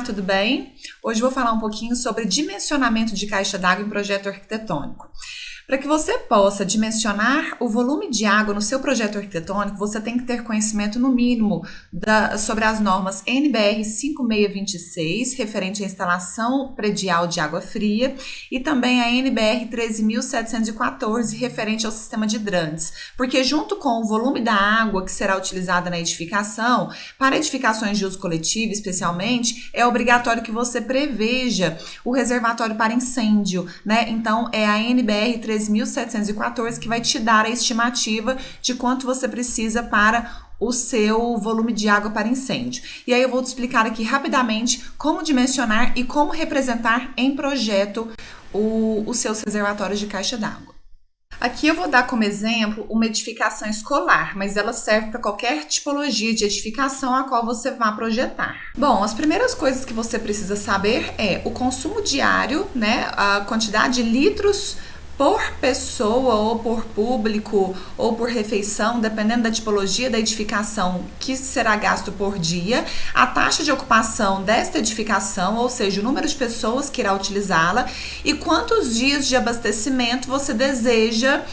tudo bem? Hoje vou falar um pouquinho sobre dimensionamento de caixa d'água em projeto arquitetônico. Para que você possa dimensionar o volume de água no seu projeto arquitetônico, você tem que ter conhecimento no mínimo sobre as normas NBR 5626, referente à instalação predial de água fria, e também a NBR 13.714, referente ao sistema de hidrantes, porque junto com o volume da água que será utilizada na edificação, para edificações de uso coletivo especialmente, é obrigatório que você preveja o reservatório para incêndio, né? Então, é a NBR 13.714 que vai te dar a estimativa de quanto você precisa para o seu volume de água para incêndio. E aí eu vou te explicar aqui rapidamente como dimensionar e como representar em projeto os seus reservatórios de caixa d'água. Aqui eu vou dar como exemplo uma edificação escolar, mas ela serve para qualquer tipologia de edificação a qual você vá projetar. Bom, as primeiras coisas que você precisa saber é o consumo diário, né, a quantidade de litros por pessoa ou por público ou por refeição, dependendo da tipologia da edificação que será gasto por dia, a taxa de ocupação desta edificação, ou seja, o número de pessoas que irá utilizá-la e quantos dias de abastecimento você deseja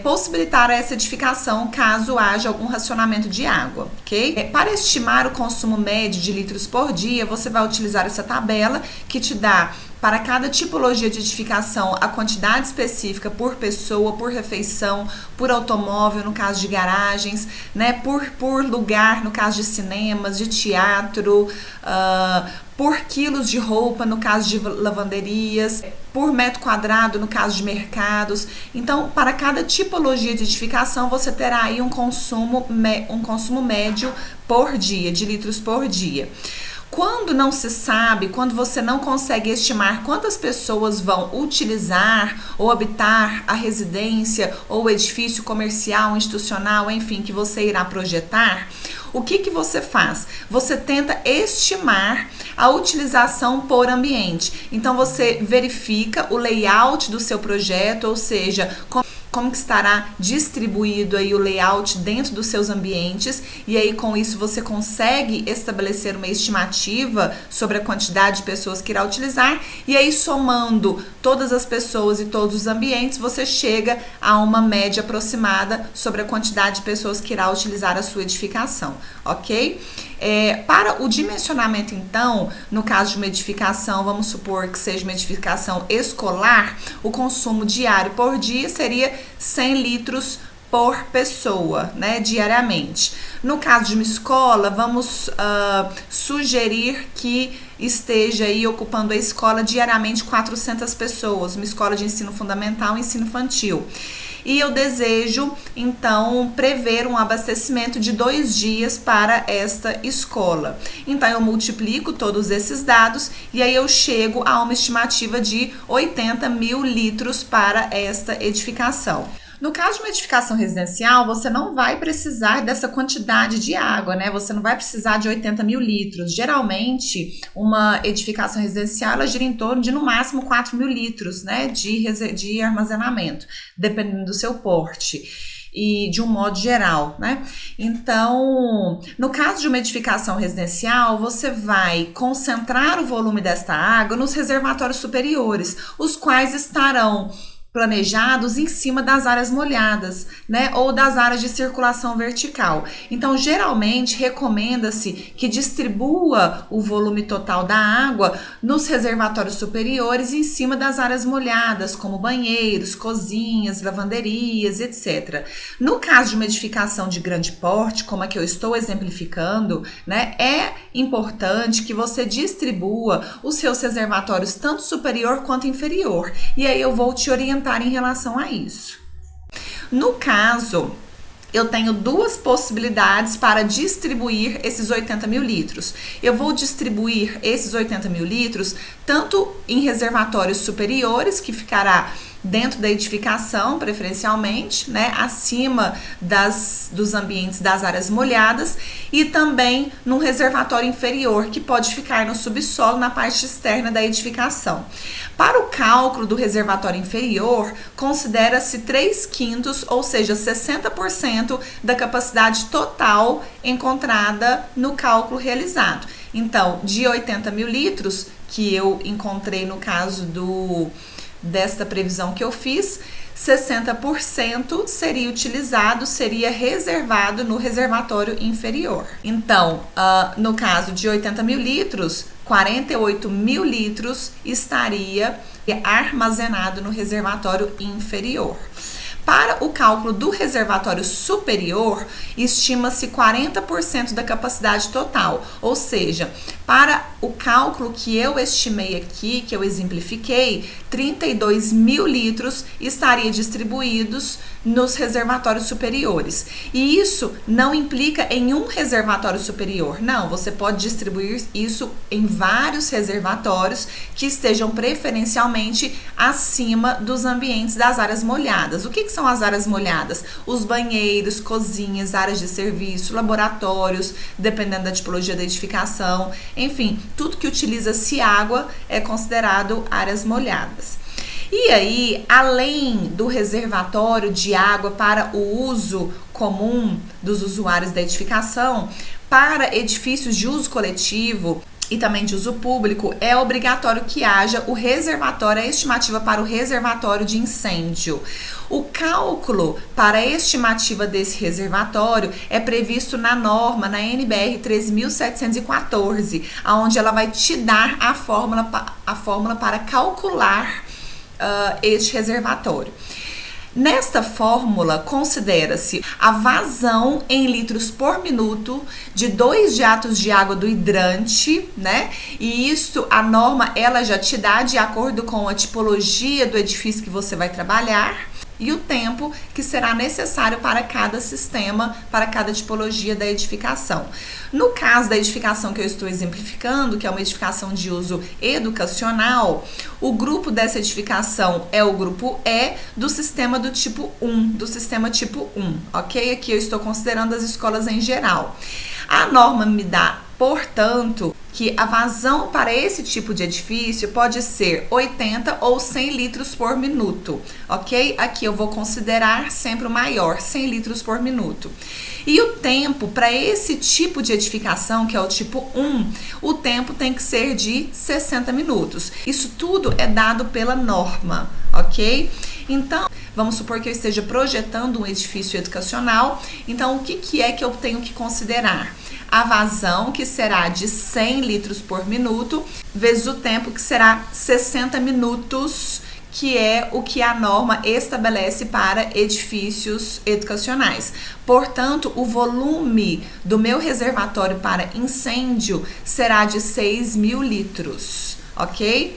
possibilitar a essa edificação caso haja algum racionamento de água, ok? Para estimar o consumo médio de litros por dia, você vai utilizar essa tabela que te dá para cada tipologia de edificação, a quantidade específica por pessoa, por refeição, por automóvel, no caso de garagens, né, por lugar, no caso de cinemas, de teatro, por quilos de roupa, no caso de lavanderias, por metro quadrado, no caso de mercados. Então, para cada tipologia de edificação, você terá aí um consumo médio por dia, de litros por dia. Quando não se sabe, quando você não consegue estimar quantas pessoas vão utilizar ou habitar a residência ou o edifício comercial, institucional, enfim, que você irá projetar, o que você faz? Você tenta estimar a utilização por ambiente. Então, você verifica o layout do seu projeto, ou seja, como que estará distribuído aí o layout dentro dos seus ambientes, e aí com isso você consegue estabelecer uma estimativa sobre a quantidade de pessoas que irá utilizar, e aí somando todas as pessoas e todos os ambientes, você chega a uma média aproximada sobre a quantidade de pessoas que irá utilizar a sua edificação, ok? Para o dimensionamento, então, no caso de uma edificação, vamos supor que seja uma edificação escolar, o consumo diário por dia seria 100 litros por pessoa, né, diariamente. No caso de uma escola, vamos sugerir que esteja aí ocupando a escola diariamente 400 pessoas, uma escola de ensino fundamental e ensino infantil. E eu desejo, então, prever um abastecimento de 2 dias para esta escola. Então, eu multiplico todos esses dados e aí eu chego a uma estimativa de 80 mil litros para esta edificação. No caso de uma edificação residencial, você não vai precisar dessa quantidade de água, né? Você não vai precisar de 80 mil litros. Geralmente, uma edificação residencial, ela gira em torno de, no máximo, 4 mil litros, né? De armazenamento, dependendo do seu porte e de um modo geral, né? Então, no caso de uma edificação residencial, você vai concentrar o volume desta água nos reservatórios superiores, os quais estarão planejados em cima das áreas molhadas, né, ou das áreas de circulação vertical. Então, geralmente, recomenda-se que distribua o volume total da água nos reservatórios superiores em cima das áreas molhadas, como banheiros, cozinhas, lavanderias, etc. No caso de uma edificação de grande porte, como a que eu estou exemplificando, né, é importante que você distribua os seus reservatórios tanto superior quanto inferior. E aí eu vou te orientar em relação a isso. No caso, eu tenho 2 possibilidades para distribuir esses 80 mil litros. Eu vou distribuir esses 80 mil litros tanto em reservatórios superiores, que ficará dentro da edificação, preferencialmente, né, acima dos ambientes das áreas molhadas, e também num reservatório inferior, que pode ficar no subsolo, na parte externa da edificação. Para o cálculo do reservatório inferior, considera-se 3/5, ou seja, 60% da capacidade total encontrada no cálculo realizado. Então, de 80 mil litros, que eu encontrei no caso desta previsão que eu fiz, 60% seria utilizado, seria reservado no reservatório inferior. Então, no caso de 80 mil litros, 48 mil litros estaria armazenado no reservatório inferior. Para o cálculo do reservatório superior, estima-se 40% da capacidade total, ou seja, para o cálculo que eu estimei aqui, que eu exemplifiquei, 32 mil litros estariam distribuídos nos reservatórios superiores. E isso não implica em um reservatório superior, não, você pode distribuir isso em vários reservatórios que estejam preferencialmente acima dos ambientes das áreas molhadas. O que são as áreas molhadas? Os banheiros, cozinhas, áreas de serviço, laboratórios, dependendo da tipologia da edificação, enfim, tudo que utiliza-se água é considerado áreas molhadas. E aí, além do reservatório de água para o uso comum dos usuários da edificação, para edifícios de uso coletivo e também de uso público, é obrigatório que haja o reservatório, a estimativa para o reservatório de incêndio. O cálculo para a estimativa desse reservatório é previsto na norma, na NBR 13.714, onde ela vai te dar a fórmula para calcular este reservatório. Nesta fórmula, considera-se a vazão em litros por minuto de 2 jatos de água do hidrante, né? E isso, a norma, ela já te dá de acordo com a tipologia do edifício que você vai trabalhar e o tempo que será necessário para cada sistema, para cada tipologia da edificação. No caso da edificação que eu estou exemplificando, que é uma edificação de uso educacional, o grupo dessa edificação é o grupo E do sistema do tipo 1, ok? Aqui eu estou considerando as escolas em geral. A norma me dá, portanto, que a vazão para esse tipo de edifício pode ser 80 ou 100 litros por minuto, ok? Aqui eu vou considerar sempre o maior, 100 litros por minuto. E o tempo para esse tipo de edificação, que é o tipo 1, o tempo tem que ser de 60 minutos. Isso tudo é dado pela norma, ok? Então, vamos supor que eu esteja projetando um edifício educacional, então o que é que eu tenho que considerar? A vazão, que será de 100 litros por minuto, vezes o tempo, que será 60 minutos, que é o que a norma estabelece para edifícios educacionais. Portanto, o volume do meu reservatório para incêndio será de 6 mil litros, ok?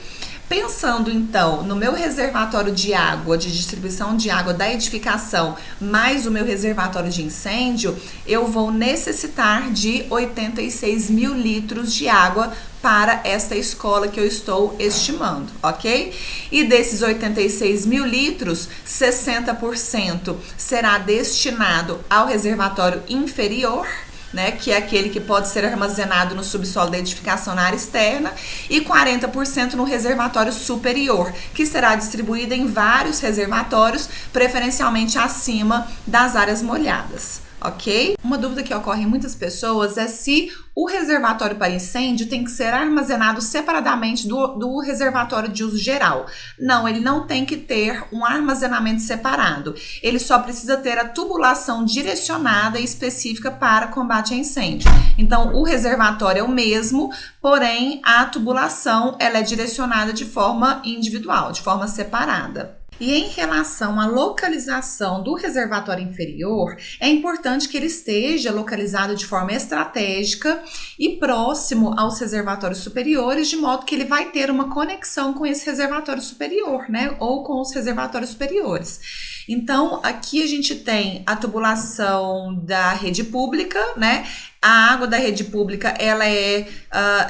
Pensando então no meu reservatório de água, de distribuição de água da edificação, mais o meu reservatório de incêndio, eu vou necessitar de 86 mil litros de água para esta escola que eu estou estimando, ok? E desses 86 mil litros, 60% será destinado ao reservatório inferior, né, que é aquele que pode ser armazenado no subsolo da edificação na área externa, e 40% no reservatório superior, que será distribuído em vários reservatórios, preferencialmente acima das áreas molhadas, ok? Uma dúvida que ocorre em muitas pessoas é se o reservatório para incêndio tem que ser armazenado separadamente do reservatório de uso geral. Não, ele não tem que ter um armazenamento separado. Ele só precisa ter a tubulação direcionada e específica para combate a incêndio. Então, o reservatório é o mesmo, porém, a tubulação ela é direcionada de forma individual, de forma separada. E em relação à localização do reservatório inferior, é importante que ele esteja localizado de forma estratégica e próximo aos reservatórios superiores, de modo que ele vai ter uma conexão com esse reservatório superior, né? Ou com os reservatórios superiores. Então, aqui a gente tem a tubulação da rede pública, né? A água da rede pública, ela é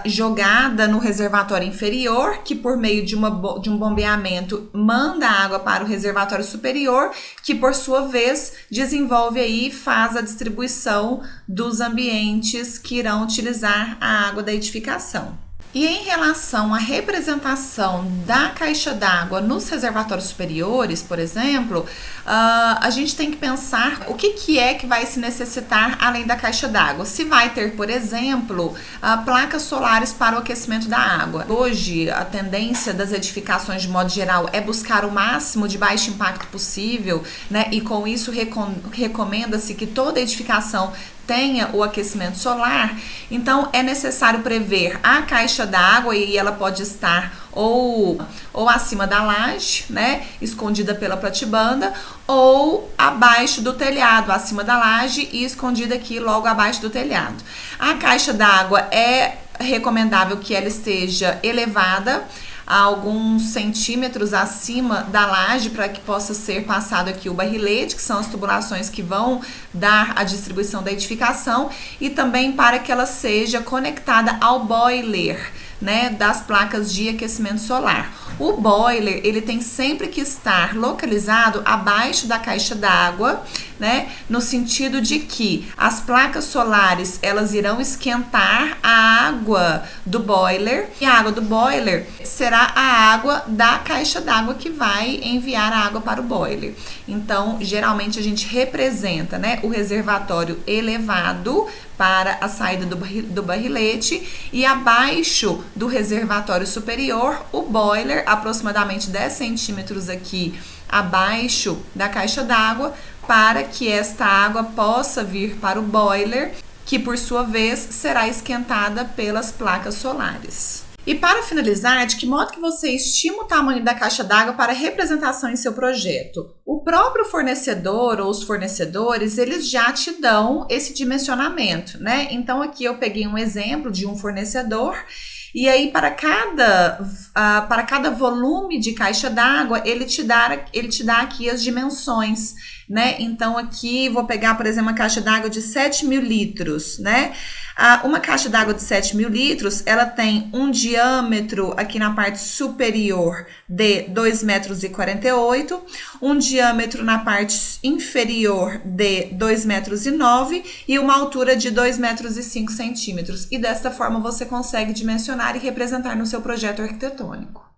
jogada no reservatório inferior, que por meio de um bombeamento manda a água para o reservatório superior, que por sua vez desenvolve aí e faz a distribuição dos ambientes que irão utilizar a água da edificação. E em relação à representação da caixa d'água nos reservatórios superiores, por exemplo, a gente tem que pensar o que é que vai se necessitar além da caixa d'água. Se vai ter, por exemplo, placas solares para o aquecimento da água. Hoje, a tendência das edificações, de modo geral, é buscar o máximo de baixo impacto possível, né? E com isso recomenda-se que toda edificação tenha o aquecimento solar. Então é necessário prever a caixa d'água, e ela pode estar ou acima da laje, né, escondida pela platibanda, ou abaixo do telhado, acima da laje e escondida aqui logo abaixo do telhado. A caixa d'água é recomendável que ela esteja elevada a alguns centímetros acima da laje, para que possa ser passado aqui o barrilete, que são as tubulações que vão dar a distribuição da edificação, e também para que ela seja conectada ao boiler, né, das placas de aquecimento solar. O boiler, ele tem sempre que estar localizado abaixo da caixa d'água, né, no sentido de que as placas solares, elas irão esquentar a água do boiler, e a água do boiler será a água da caixa d'água que vai enviar a água para o boiler. Então, geralmente a gente representa, né, o reservatório elevado para a saída do barrilete, e abaixo do reservatório superior, o boiler, aproximadamente 10 centímetros aqui abaixo da caixa d'água, para que esta água possa vir para o boiler, que por sua vez será esquentada pelas placas solares. E para finalizar, de que modo que você estima o tamanho da caixa d'água para representação em seu projeto? O próprio fornecedor ou os fornecedores, eles já te dão esse dimensionamento, né? Então aqui eu peguei um exemplo de um fornecedor, e aí para cada volume de caixa d'água, ele te dá aqui as dimensões, né? Então aqui vou pegar, por exemplo, uma caixa d'água de 7.000 litros, né? Uma caixa d'água de 7.000 litros, ela tem um diâmetro aqui na parte superior de 2,48 metros, um diâmetro na parte inferior de 2,09 metros e uma altura de 2,05 metros. E desta forma você consegue dimensionar e representar no seu projeto arquitetônico.